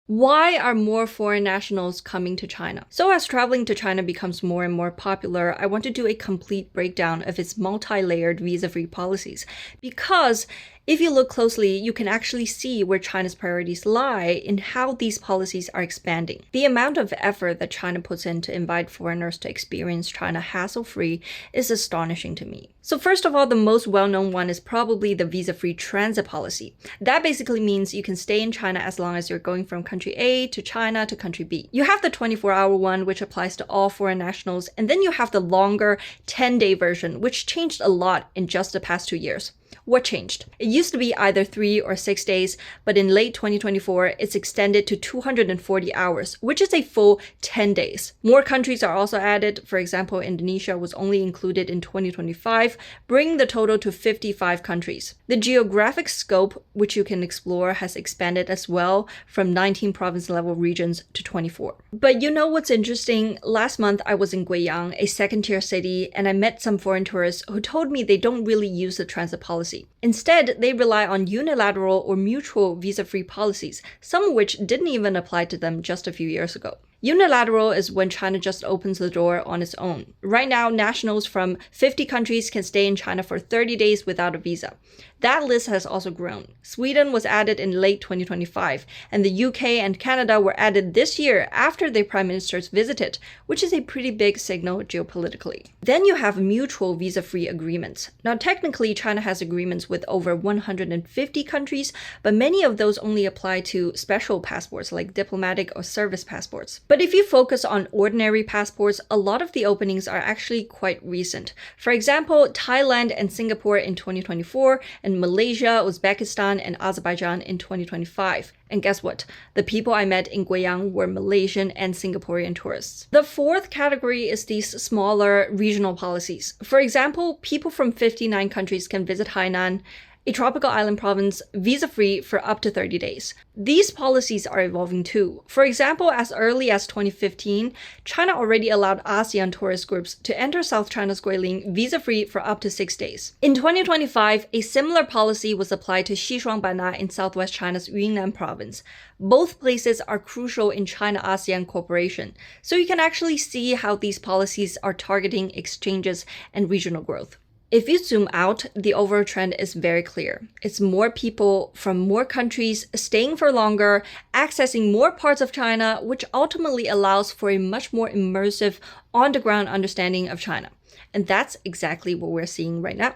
Why are more foreign nationals coming to China? So as traveling to China becomes more and more popular, I want to do a complete breakdown of its multi-layered visa-free policies. Because if you look closely, you can actually see where China's priorities lie in how these policies are expanding. The amount of effort that China puts in to invite foreigners to experience China hassle-free is astonishing to me. So first of all, the most well-known one is probably the visa-free transit policy. That basically means you can stay in China as long as you're going from country A to China to country B. You have the 24-hour one, which applies to all foreign nationals, and then you have the longer 10-day version, which changed a lot in just the past 2 years. What changed? It used to be either 3 or 6 days, but in late 2024, it's extended to 240 hours, which is a full 10 days. More countries are also added. For example, Indonesia was only included in 2025, bringing the total to 55 countries. The geographic scope, which you can explore, has expanded as well from 19 province-level regions to 24. But you know what's interesting? Last month, I was in Guiyang, a second-tier city, and I met some foreign tourists who told me they don't really use the transit policy. Instead, they rely on unilateral or mutual visa-free policies, some of which didn't even apply to them just a few years ago. Unilateral is when China just opens the door on its own. Right now, nationals from 50 countries can stay in China for 30 days without a visa. That list has also grown. Sweden was added in late 2025, and the UK and Canada were added this year after their prime ministers visited, which is a pretty big signal geopolitically. Then you have mutual visa-free agreements. Now, technically, China has agreements with over 150 countries, but many of those only apply to special passports like diplomatic or service passports. But if you focus on ordinary passports, a lot of the openings are actually quite recent. For example, Thailand and Singapore in 2024, and Malaysia, Uzbekistan, and Azerbaijan in 2025. And guess what? The people I met in Guiyang were Malaysian and Singaporean tourists. The fourth category is these smaller regional policies. For example, people from 59 countries can visit Hainan, a tropical island province, visa-free for up to 30 days. These policies are evolving too. For example, as early as 2015, China already allowed ASEAN tourist groups to enter South China's Guilin visa-free for up to 6 days. In 2025, a similar policy was applied to Xishuangbanna in southwest China's Yunnan province. Both places are crucial in China-ASEAN cooperation, so you can actually see how these policies are targeting exchanges and regional growth. If you zoom out, the overall trend is very clear. It's more people from more countries staying for longer, accessing more parts of China, which ultimately allows for a much more immersive, on-the-ground understanding of China. And that's exactly what we're seeing right now.